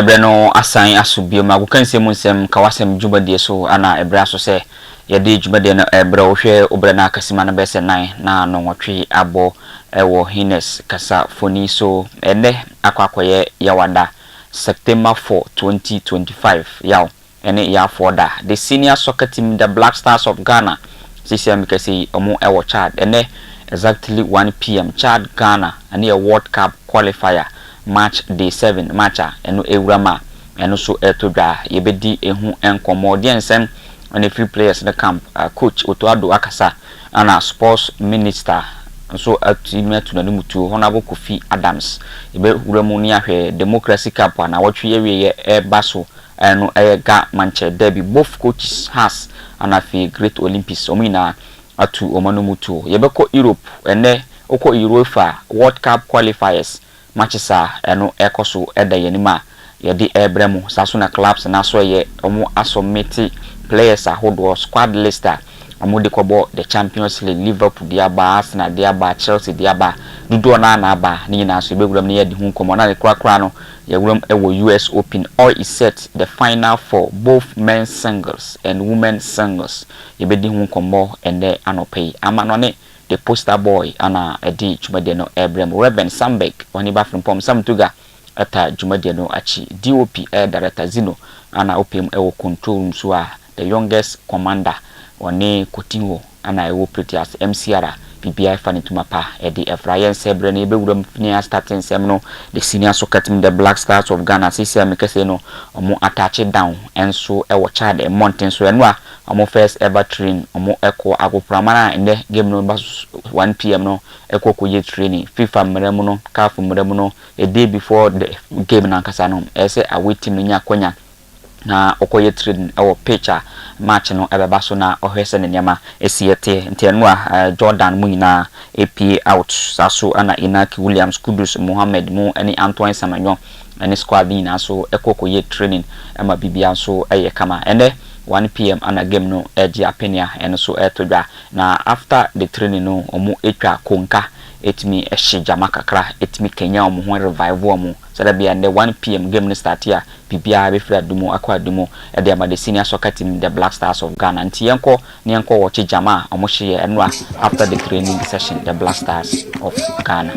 Ebreno asan asubio ma kukanse mu nsem kawasem djubadie so ana ebra so se yede djubadie no ebra wo hwe obrana akasima na bese 9 na no nwotwe abo ewo HENNES kasa foni so ene akwakoye yawada September 4 2025 yaw ene ya foda the senior soccer team the Black Stars of Ghana CCM kasi omo ewo Chad ene exactly 1 p.m. Chad Ghana ene a World Cup qualifier match day 7 matcha eno ewrama eno so etodwa yebedi ehu enkomo de ensem and free players in the camp coach Otoado Akasa ana sports minister so atime to na mutu honorable Kofi Adams ebe wuramu ni ahwe democracy cup na wotwe ye baso eno ga manche derby both coaches has ana fi great olympics omina atu omanu mutu yebeko Europe ene oko UEFA World Cup qualifiers matches eno ekoso eda yenima yedi ebremu sasuna clubs na so ye omo asometi players ahodo squad lister amudi kobo the Champions League Liverpool diaba Arsenal diaba Chelsea diaba dudu na aba ni na so beguram ne yedi hu komo na ne krakra no yewuram ewo US Open all is set the final for both men's singles and women's singles yebedi hu komo ende anopay amano ne the poster boy ana edi chumade no ebrem Reben Sambek oni ba from pom samtuga ata chumade no achi DOP director Zino ana opem ewo control room so the youngest commander oni Coutinho ana ewo pretty as MCR PPI fanituma pa edi Efrayen Sebre ne bewuram fini starting sem no the senior soccer team the Black Stars of Ghana CCM kese no omo attach down enso ewo Chad e mountain so enwa omo first ever train omo eko agopramana inde game no 1 p.m. no eko koye training FIFA mremu no CAF mremu no a day before the game na kasa no ese away team no nya kwanya na okoye training ewo pitcher match no ebeba so na ohwese ne nyama esiete ntienwa Jordan mu nyina APA out saso ana Inaki Williams Kudus Mohammed mu ani Antoine Samanyo ani squad ni na so ekokoye training ama bibia so eye kama ende 1 p.m. ana game no eji apenia eno so etodwa na after the training no omu etwa konka etimi ehijama kakra etimi Kenya omu ho revive omu sada bia nde 1 p.m. game no start ya bibia be fra dumo akwa dumo e de ama the senior soccer team the Black Stars of Ghana ntiyenko niyenko wo chijama omu hye enwa after the training session the Black Stars of Ghana.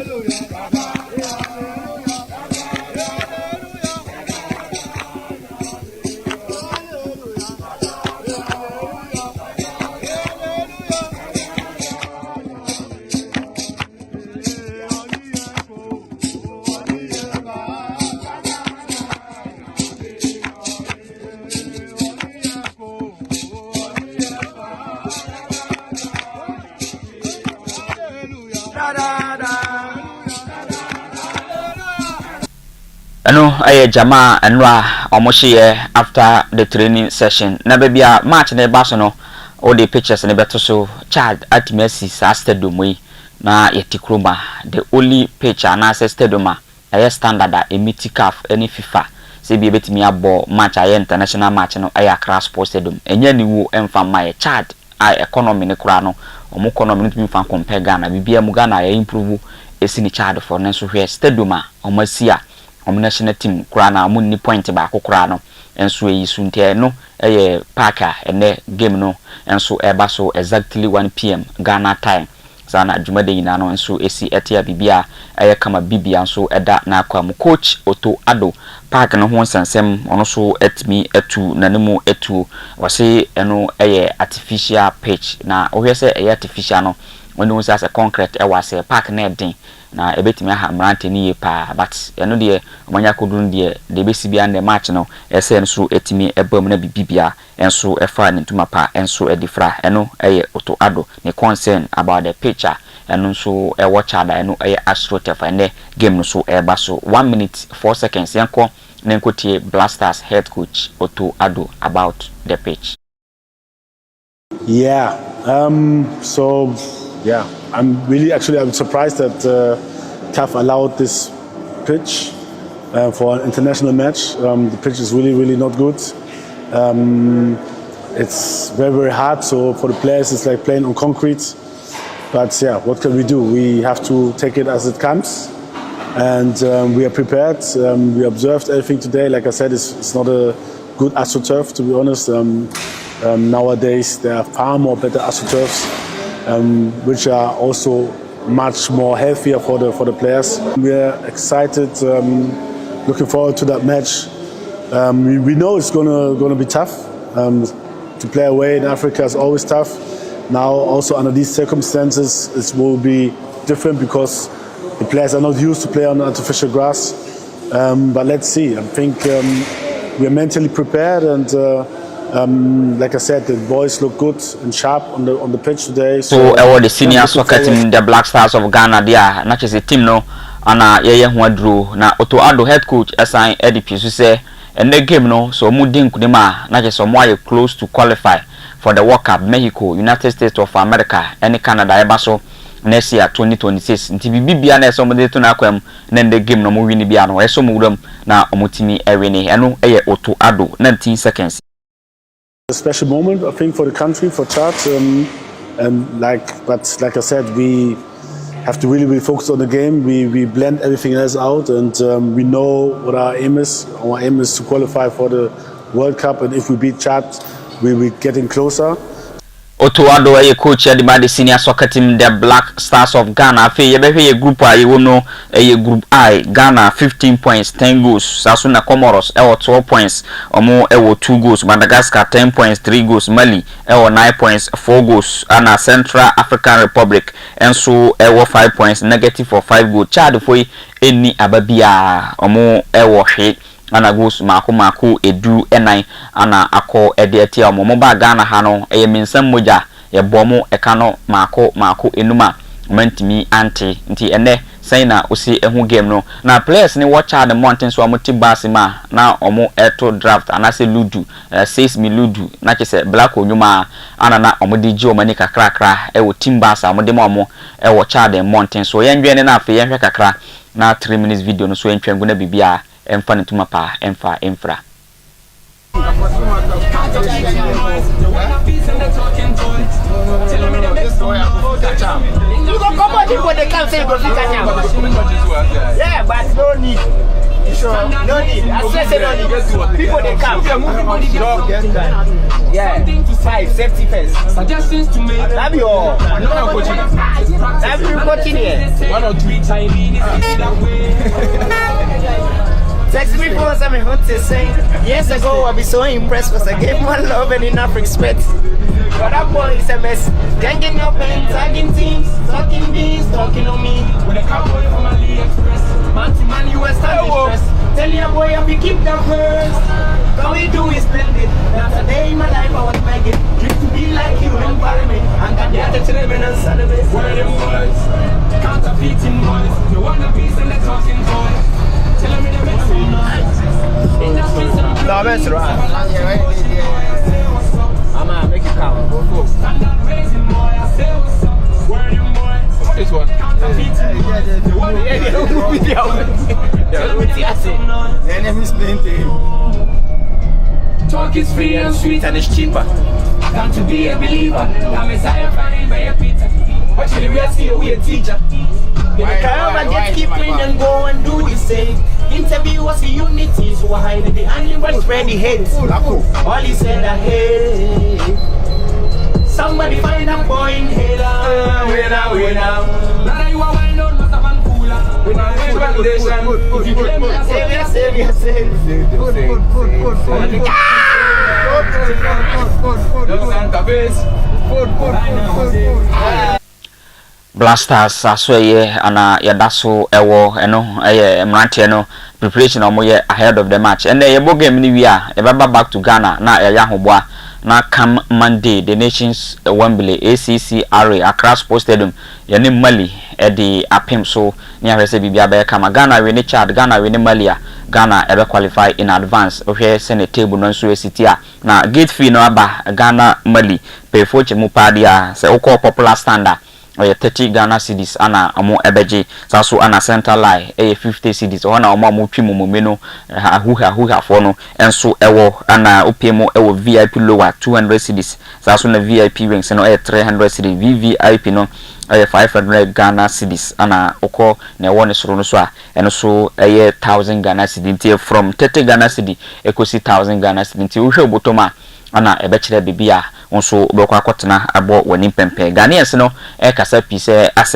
Ano aye jama anwa omohye after the training session na bebia match na baso no all the pictures na beto so Chad at Messi stadium yi na yetikroma the only picture na stadium aye standard a emiti CAF any FIFA se bi betimi abo match aye international match no aye Accra Sports Stadium enya ni wo emfa my Chad a economy ne kura no omo economy ntimi fa compare Ghana bibia mu Ghana aye improve esi ni Chad for na so hwe stadium a omasia national team kura na munni point ba kokura no enso eyi sunte no eye parka ene game no enso eba so exactly 1 p.m. Ghana time sana jumade yina no enso esi etia bibia eye kama bibia enso eda na akwa mu coach Otoado park no ho sansem ono so etimi etu nanemu etu wase eno eye artificial pitch na ohwese eye artificial no when we say concrete e wase park na edin na ebetimi aha mrante ni yepa but eno de omanya kodun de besi bia na match no ese enso etimi ebam na bibia enso efa ne ntuma pa enso edifra eno eye Otoado ne concern about the picture eno so e watch ada eno eye astroturf ene game no so eba so 1 minute 4 seconds yanko nenkotie Blasters head coach Otoado about the pitch. Yeah, so yeah, I'm surprised that CAF allowed this pitch for an international match. The pitch is really not good. It's very hard, so for the players it's like playing on concrete. But yeah, what can we do? We have to take it as it comes. and we are prepared. We observed everything today. Like I said, it's not a good AstroTurf, to be honest. Nowadays, there are far more better AstroTurfs, which are also much more healthier for the players. We are excited, looking forward to that match. We know it's gonna be tough. To play away in Africa is always tough. Now, also under these circumstances, it will be different because the players are not used to play on artificial grass. But let's see. I think we are mentally prepared, and like I said, the boys look good and sharp on the pitch today. So the senior soccer team, the Black Stars of Ghana, they are not just a team, no. And yeah, one drew. Now, Otto Addo head coach assign Eddie P. say, and the game, no. So Mudin Kudima, not just some way close to qualify for the World Cup, Mexico, United States of America, and Canada, Ebaso. Next year 2026 nti bibia na eso mode to na kwam na the game no mo wini bia no eso mo wudam na omotimi ewini eno eye Otto Addo 19 seconds. A special moment, I think, for the country, for Chad, and like I said, we have to really focus on the game. We blend everything else out, and we know what our aim is. Our aim is to qualify for the World Cup, and if we beat Chad, we will be getting closer. Otto Addo a coach at the senior soccer team, the Black Stars of Ghana. Fe a group I know a group I Ghana 15 points, 10 goals. Sasuna Comoros 12 points, or more 2 goals. Madagascar 10 points, 3 goals. Mali 9 points, 4 goals. And Central African Republic and so 5 points, negative for 5 goals. Chad for any ababia or more hit. Ana goes maku edu enai ana ako edieti omo moba Ghana hano eye minsam moja ye bomo ekano maku enuma mentimi anti nti ene sai na osi ehu game no na players ni watch the mountains so amoti basima na omo eto draft anase ludu 6 mi ludu na chese black onyuma ana na omo di ji omani kakra ewo team basa omo de mo ewo cha the mountains so yenwe ne na afi yenhwe kakra na 3 minutes video no so yentwengu na bibia emfa ntuma pa emfa infra yeah, but no need. Sure. No need. I say no need. People they come. Yeah. 5 safety first. Suggestions to make. That be all. That be coaching here. 1 or 2 Chinese. Text me for some hot to say. Years ago, I'd be so impressed because I gave one love and enough respect. But that boy is a mess. Ganging up and tagging teams, talking beans, talking on me. With a cowboy from AliExpress. Man, you are standing stress. Tell your boy I'll be keep them first. All we do is spend it. That's a day in my life I was begging. Dream to be like you, environment. And got the other children and celebrate. Where them boys? Counterfeiting boys. You want a piece and they're talking toys. Tell me the best in the streets. No, that's right. I'ma make it count. Go. Standard raising boy, I say what's up. Where them boys? This one. Counterfeiting talk is free and sweet and it's cheaper. Got to be a believer. I'm a Zion fan by a Peter. Actually, we are still a teacher. In the car, just keep in and go and do the same. Interview was the unity, so I hide the animal spread the hate. All he said, hey, somebody find a boy in here. Winner. Now you are well known, but I'm cooler. When I win validation, if you claim me, savior. Blasters asweye ana yadaso ewo eno mrantie no preparation omoye ahead of the match and the game ni wi a e baba back to Ghana na ya hoboa na come Monday the Nations Wembley ACCRA Accra Sports Stadium yene Mali e di apem so ni ahwese bibia be kama Ghana we ni Chad Ghana we ni Mali a Ghana ebe qualify in advance ohwe Senate table no so city a na gate fee no aba Ghana Mali pay for chemu padi a se ukọ popular standard 30 Ghana cedis ana amo ebeji saso ana center line 50 cedis ona amo twimo momeno ahuha fo no enso ewo ana opemo ewo VIP lower 200 cedis saso na VIP wings no 300 cedis VVIP no 500 Ghana cedis ana oko na ewo ne soro no so a eno so 1000 Ghana cedis nti from 30 Ghana cedis ekosi 1000 Ghana cedis nti wo hwe botoma ana ebekire bibia nso obekwa akotena abo wani pempe Ghanaians no kasa pise as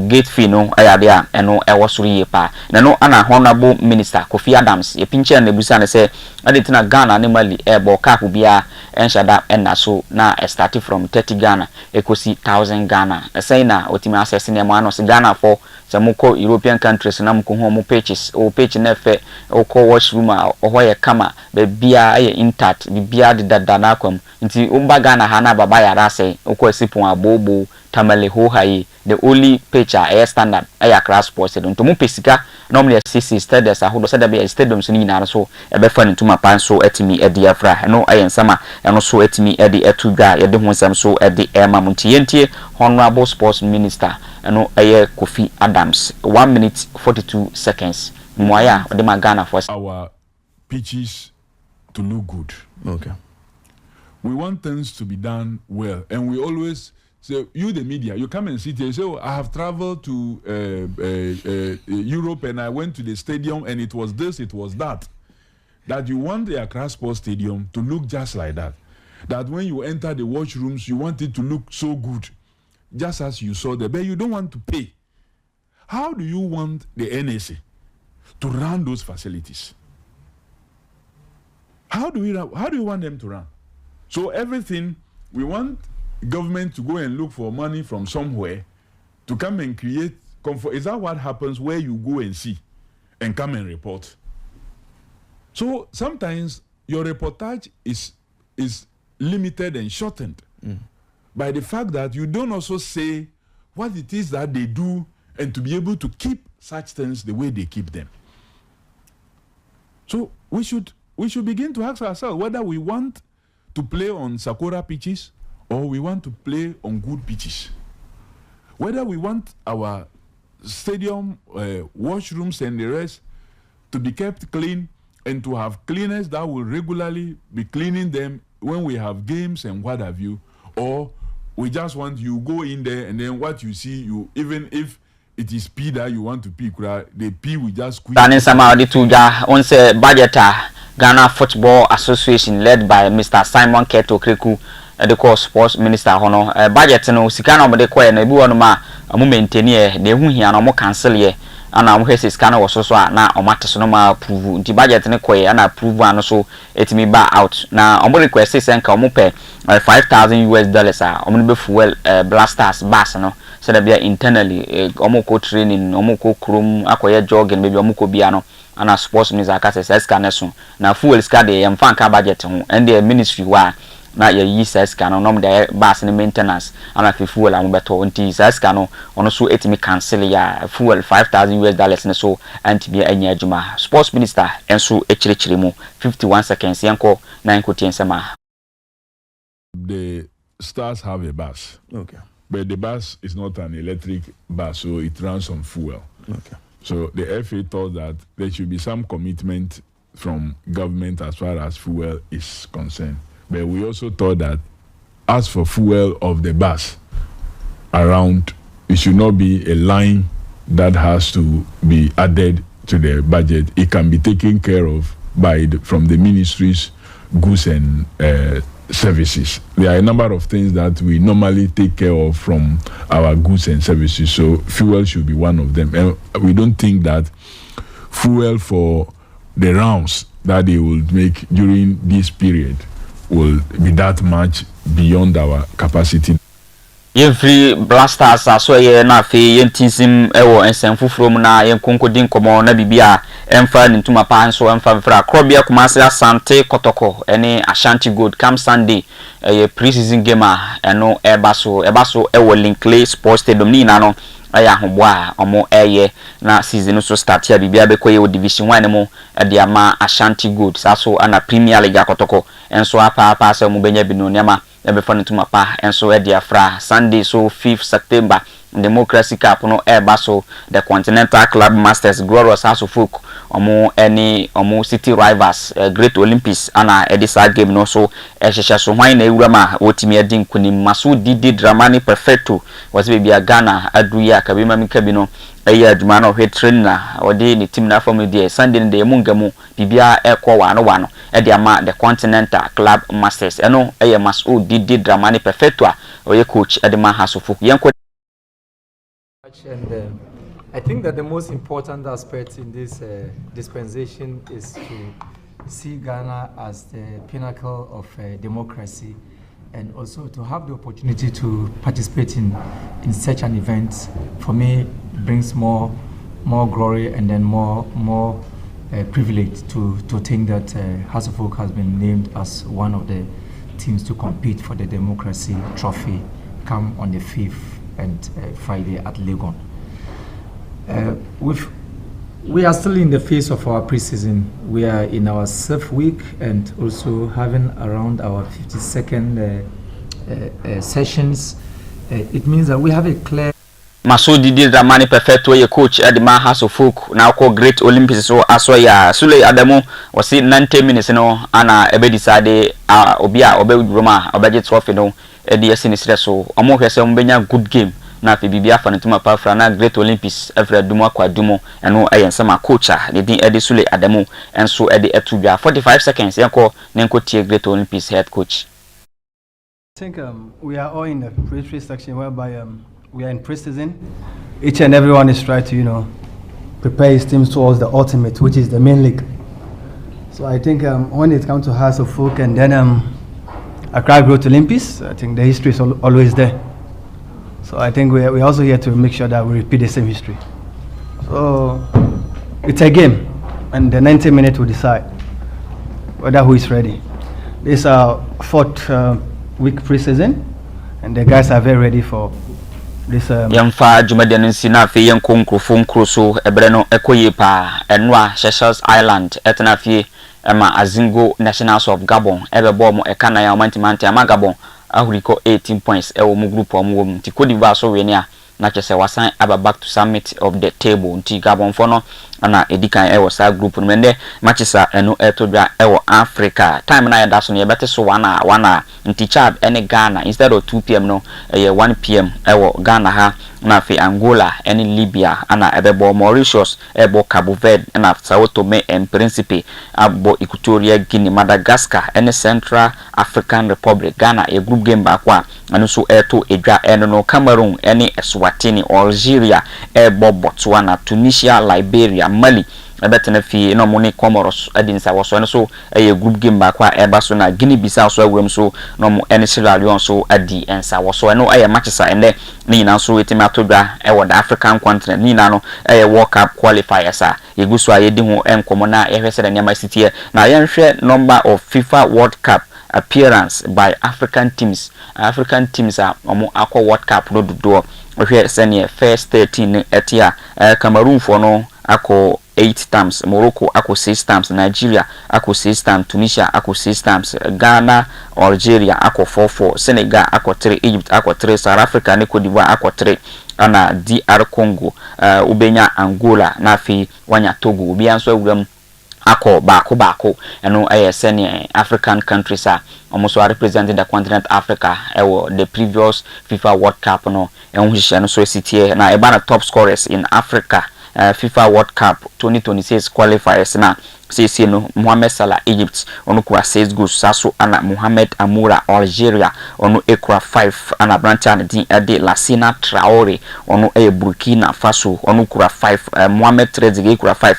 gate fee no ayade a eno ewo soro yepa na no ana honorable minister Kofi Adams ye pinche na ebusa ne se adetina Ghana ne Mali ebo cap bia enshada enna so na start from 30 Ghana ekosi 1000 Ghana say na otimi access ne ma no se Ghana for samukọ European countries na mko ho mo pages o page na fe o ko washroom a ohoye kama be bia aye intact bibia de dada na akwam nti umba Ghana ha na baba yara say o ko sipon abobo tamale ho hayi the only page a standard aya class sports nto mo pesika normally CC stadiums ahodo sada be stadiums ni nyina so e be fa ntuma pan so etimi e de afra no aye nsama eno so etimi e de etudwa ye de ho nsam so e de ema muntientie honorable sports minister eno aye Kofi Adams 1 minute 42 seconds moya de Ghana for our pitches to look good. Okay. We want things to be done well, and we always say, you the media, you come and sit here and say, oh, I have traveled to Europe and I went to the stadium and it was this, it was that. That you want the Accra Sports Stadium to look just like that. That when you enter the washrooms, you want it to look so good, just as you saw there, but you don't want to pay. How do you want the NSA to run those facilities? How do you want them to run? So everything, we want government to go and look for money from somewhere to come and create comfort. Is that what happens where you go and see and come and report? So sometimes your reportage is limited and shortened by the fact that you don't also say what it is that they do and to be able to keep such things the way they keep them. So we should begin to ask ourselves whether we want to play on Sakura pitches or we want to play on good pitches. Whether we want our stadium washrooms and the rest to be kept clean and to have cleaners that will regularly be cleaning them when we have games and what have you, or we just want you go in there and then what you see, you even if it is pee that you want to pee, the pee will just squeeze. Tanin sama di tuja on se budgeter Ghana Football Association led by Mr. Simon Keto Kreku the course sports minister hono budget no sika na mo de koye na bi wono ma mo maintain ye na ehu hia na mo cancel ye ana mo hwese sika na woso so a na o mate so no ma approve nti budget ne koye ana approve ano so etimi ba out na o mo request say nka o mo pe $5,000 a o mo be fuel blasters bus no so that be internally o mo ko training o mo ko krom akoye jogging be o mo ko bia no ana sports minister akase sika ne so na fuel sika de yem fan ka budget ho and the ministry wa na ya yi saska no nom de bus ni maintenance ana fi fuel am beto nti saska no ono so etimi cancel ya fuel $5,000 ne so anti bi anya adwuma sports minister enso echirechiре mu 51 seconds yanko na nkotien sema. The Stars have a bus. Okay. But the bus is not an electric bus, so it runs on fuel. Okay. So the FA thought that there should be some commitment from government as far as fuel is concerned. But we also thought that as for fuel of the bus around, it should not be a line that has to be added to the budget. It can be taken care of by from the ministry's goods and services. There are a number of things that we normally take care of from our goods and services. So fuel should be one of them. And we don't think that fuel for the rounds that they will make during this period will be that much beyond our capacity. Free blasters aso ye na fe yentinsim ewo ensem fufrom na yenkonkodin komo na bibia emfa ntuma pa nso emfa fra krobia kumase asante kotoko ene Ashanti Gold come Sunday ye pre-season game eno ebaso ewo Linkley Sports Stadium ni na no aya hoboa omo eye na season so start ya bibia be koye division 1 mo de ama Ashanti Gold saso ana Premier League akotoko enso apa se mo benya binu nyama ebe fone tuma pa enso e dia fra Sunday so 5th September Democracy Cup no eba so the Continental Club Masters Glorious House of Folk omo City Rivals Great Olympics ana edisa game no so ehhehhe so hwan na ewurama wotimi adi nkunim maso didi Dramani Perfecto was be bia Ghana aduya kabima mikabi no eya adwuma na ohwe trainer odi ni team na form die Sunday de mungamu bibia ekọ wano e ama the Continental Club Masters eno eye maso didi Dramani Perfecto a oye coach edema Hasofuk yenko. And I think that the most important aspect in this dispensation is to see Ghana as the pinnacle of democracy, and also to have the opportunity to participate in such an event. For me, brings more glory and then more privilege to think that House of Folk has been named as one of the teams to compete for the democracy trophy come on the 5th and Friday at Legon. We are still in the phase of our preseason. We are in our 7th week and also having around our 52nd sessions. It means that we have a clear. Maso didi Dramani Perfecto ye coach Edema House of Folk na ko Great Olympics so aso ya Sule Adamu wasi 90 minutes no ana ebe decide obi a obeduroma obeje trophy no e de yesi ni sire so omo hwese mbenya good game na fe bibia fa ntuma pa fra na Great Olympics every dumo akwadumo eno eyensema coach a ne din ede Sule Adamu enso ede etudwa 45 seconds yenko nenko tie Great Olympics head coach. I think we are all in the pre section whereby we are in pre-season. Each and everyone is trying to, prepare his teams towards the ultimate, which is the main league. So I think when it comes to House of Folk and then Accra Great Olympics, I think the history is always there. So I think we're also here to make sure that we repeat the same history. So it's a game, and the 90 minutes will decide whether who is ready. This is our 4th week pre-season, and the guys are very ready for this. Yamfa Jumadian Sina Fi Yankum Krufun Cruso, Ebreno Ekoyepa, Enwa, Seychelles Island, Etnafi, Emma Azingo, Nationals of Gabon, Ebebomo, Ekana Yamantimante, Amagabon, Ahuriko 18 points, Ewo group or Mum, Tikodi Vaso Venia, Nachese wasan aba back to summit of the table, Nti Gabon Fono, ana Edikan Ewo sa group Mende, Machisa eno etodra Ewo Africa. Time na yadaso ni yebete so wana Nti Chad ene Ghana instead of 2 p.m. no 1 p.m. Ewo Ghana ha na fi Angola ene Libya ana ebebo Mauritius ebo Cabo Verde na Sao Tome and Principe abo Equatorial Guinea Madagascar ene Central African Republic Ghana e group game bakwa anu so eto edwa ene no Cameroon ene Eswatini Algeria ebo Botswana Tunisia Liberia Mali ebetena fi no moni Comoros adinsa woso so eye group game ba kwa eba so na Guinea Bissau so awem so no mo ene Sierra Leone so adi ensa woso no eye matches ende ni na so etimi atodwa e wo the African continent ni na no eye World Cup qualifiers a yeguso ayedi ho enkomo na ehwese da nyama city na yenhwe number of FIFA World Cup appearance by African teams are omo akwa World Cup no dodo ohwe sene first 13 etia Cameroon for no ako 8 times, Morocco ako 6 times, Nigeria ako 6 times, Tunisia ako 6 times, Ghana, Algeria ako 4-4, Senegal ako 3, Egypt ako 3, South Africa ne Cote d'Ivoire ako 3, ana DR Congo, ubenya Angola na fi wanya Togo, ubianso ewuram ako bako eno senior African countries are almost representing the continent Africa the previous FIFA World Cup no and so city na ebana top scorers in Africa FIFA World Cup 2026 qualifiers na CC no Mohamed Salah Egypt onu kwa 6 goals saso ana Mohamed Amoura Algeria onu ekwa 5 ana Branchane din ade Lassina Traoré onu Burkina Faso onu kwa 5 Mohamed Trezeguet ekwa 5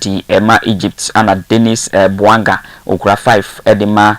di Emma Egypt ana Denis Bouanga okwa 5 edema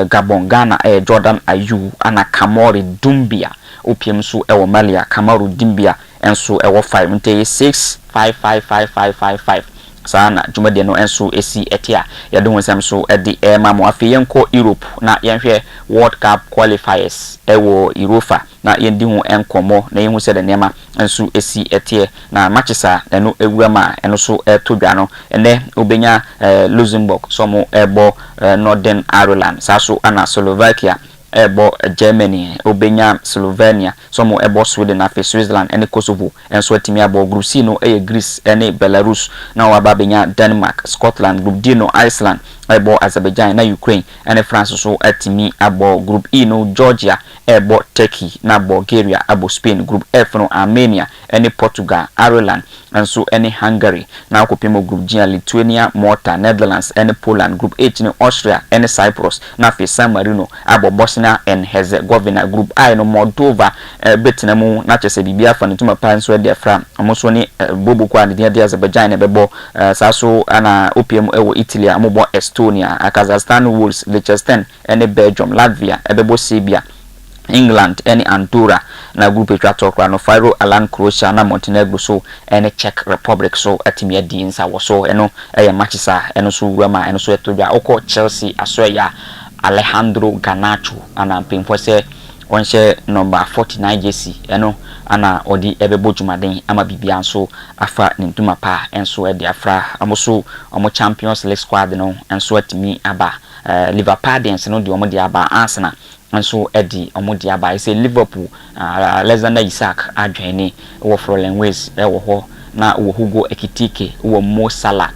Gabon Ghana Jordan Ayew ana Kamori Dumbia opiem so ewo Malia Kamaru Dumbia enso ewo 5 nte 6 5 sana jumade no enso esi etia yade wonsam so edi ma mo afi yenko Europe na yenhwe World Cup qualifiers ewo Europa na yendi hu enkomo na yehu se de nema enso esi etie na matchesa eno ewurama eno so etodwa no ene obenya Luxembourg so mo ebo Northern Ireland saso ana Slovakia ebo Germany obenya Slovenia somo ebo Sweden na Switzerland ene Kosovo enso atimi abo group C no Greece ene Belarus na waba benya Denmark Scotland group D no Iceland ebo Azerbaijan na Ukraine ene France so atimi abo group E no Georgia ebo Turkey na Bulgaria abo Spain group F no Armenia ene Portugal Ireland enso ene Hungary na akopimo group G Lithuania Malta Netherlands ene Poland group H no Austria ene Cyprus na San Marino abo Bosnia and Herzegovina group I no Moldova betinamu na chese bibia fa ntuma pa nso de afra amoso ni bobo kwa de Azerbaijan ne bebo saso ana OPM ewo Italy amobo Estonia Kazakhstan Wales Liechtenstein ene Belgium Latvia ebebo Serbia England any Andorra na group etwa no Faroe Island Croatia na Montenegro so any Czech Republic so atimi adi nsa wo so eno matches eno so wama eno so etodwa okọ Chelsea aso ya Alejandro Garnacho ana mpemfo se onhye number 49 jersey eno ana odi ebebo jumaden ama bibia nso afa ntuma pa enso edi afra amoso omo Champions League squad no enso atimi aba Liverpool dance no di omo di aba Arsenal nso edi omodi aba ise Liverpool Alexander Isak adwene wo Frolen Ways wo ho na wo Hugo Ekitike wo Mo Salah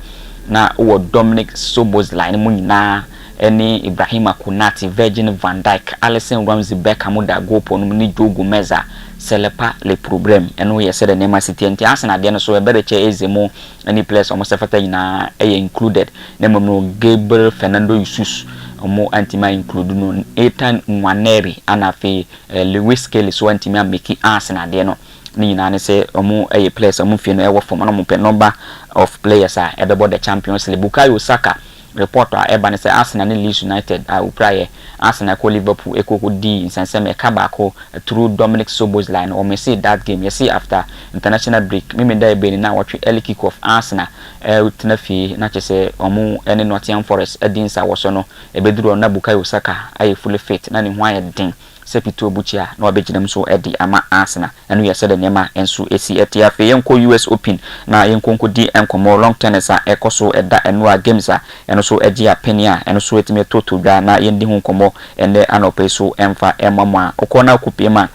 na wo Dominic Szoboszlai mu nyina eni Ibrahima Konate Virgil van Dijk Alisson Ramsey Beckham da gopo no ni Jogo Meza Selepa le problem eno ye said the name City and Arsenal de no so e bere che ezemo any players almost after na included name no Gabriel Fernando Jesus omo antima include no Ethan Nwaneri anafe Lewis Kelly so antima make Arsenal de no ni nyina ne se omo players omo fie no e wo form no mo pe number of players ebebo the Champions League Bukayo Saka reporter eba ne se Arsenal ne Leeds United prior Arsenal ko Liverpool ekoko di nsensem ekabako through Dominic Szoboszlai or me see that game you see after international break me da ebe ni na watch early kick off Arsenal utna fi na chese omo ene Nottingham Forest edinsa woso no ebeduru na Bukayo Saka aye fully fit na ni ho aye den sepito obuchia na obegyinam so edi ama Arsenal enu ye said nema enso esi etia fe yenko US Open na yenko di enkomo long tennis ekoso eda enu a games enu so eji apenia enu so etime toto dwa na yendi hu nkomo ende anope so emfa emama okona kupima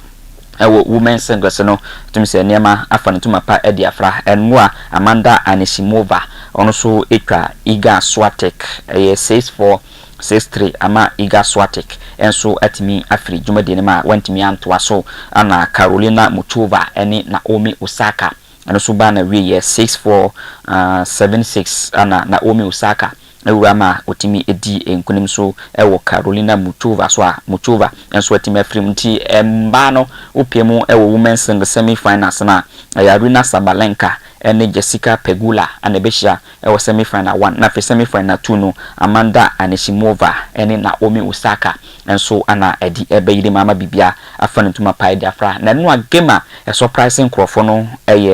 ewo women singles no tumi se nema afa ntuma pa edi afra enwa Amanda Anisimova ono so etwa Iga Swiatek 6-4 6-3 ama Iga Swiatek enso atimi afri jumade ne ma wantimi antoa so ana Carolina Muchova eni Naomi Osaka eno so ba na wie 6-4 7-6 ana Naomi Osaka ewurama otimi edi enkunim so ewo Carolina Muchova so Muchova enso atimi afri mti emba no opiemu ewo women single semi finals na Arina Sabalenka ene Jessica Pegula anebeshia ewo semi final 1 na semi final 2 no Amanda Anisimova ene Naomi Osaka enso ana edi ebeyire mama bibia afane tuma pai de afra na no agema a surprising crofo no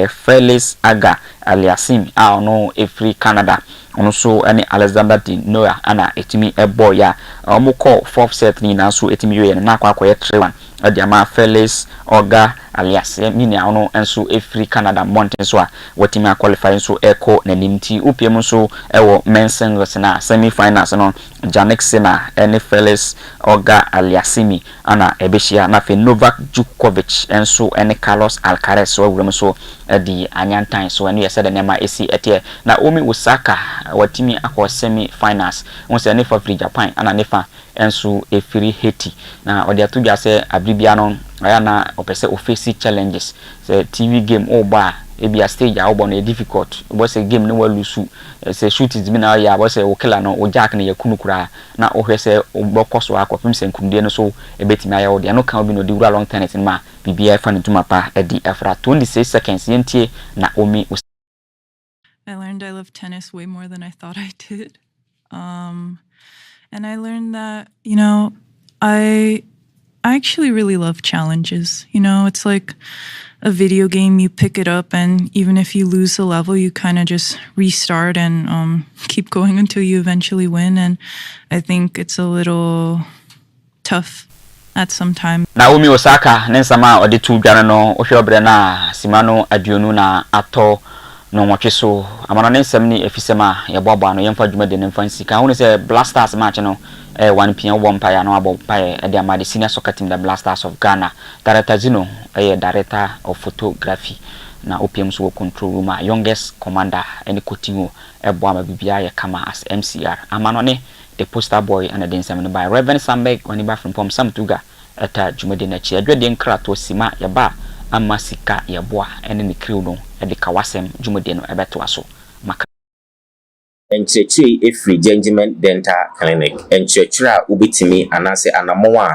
Felix Aga Aliasim no free Canada ono so ene Alexander Di Noah ana etimi ebo ya omukọ 4th set ni na so etimi ye na akwa 3-1 adiama Felix Oga alias mini ono enso free Canada mountain so watimi qualify so echo na nimti upiem so ewo men's singles na semi finals no Janek Sena ene Felix Oga Aliasimi ana ebeshia na fe Novak Djokovic enso ene Carlos Alcaraz so wurem so di anyantan so ene yesa de nema esi etie na Naomi Osaka watimi akọ semi finals onse ne fa free Japan ana nefa enso free Haiti na odi atudwa se abribia no aya na opese ofisi challenges se TV game oba ebi a stage a obo na difficult obo se game ne walusu se shoot it na ya obo se okela no o jack na yakunukura na ohwe se oboko so akopim se nkunde no so ebetimi aya odi no kan obi no di wura long tennis ma bibia fa ne tuma pa edi afra 26 seconds yentie na Omi. I learned I love tennis way more than I thought I did. And I learned that, you know, I actually really love challenges. You know, it's like a video game, you pick it up, and even if you lose the level, you kind of just restart and keep going until you eventually win. And I think it's a little tough at some time. Naomi Osaka nensama odi tu dwana no ohwe obre na simano aduonu na ato no watch so amana ne nsɛm ne efisɛm a yɛboaboa no yɛmfa dwuma de ne mfa nsika ho ne sɛ Blasters match no 1 pm wo mpa ya no abo pa de amade senior soccer team the Blasters of Ghana. Director Zino director of photography na OPM so control room a youngest commander any Coutinho eboa ma bibia ye kama as MCR amano ne the poster boy and the nsɛm no by Reverend Sambeg wani ba from Samtuga eta dwuma de na chi adwade nkrato sima ya ba amasika yeboa ene ne kriw no de kawasem dwuma de no ebeto aso maka enchechiri efri Gentleman Dental Clinic enchechira ubitimi anase anamoa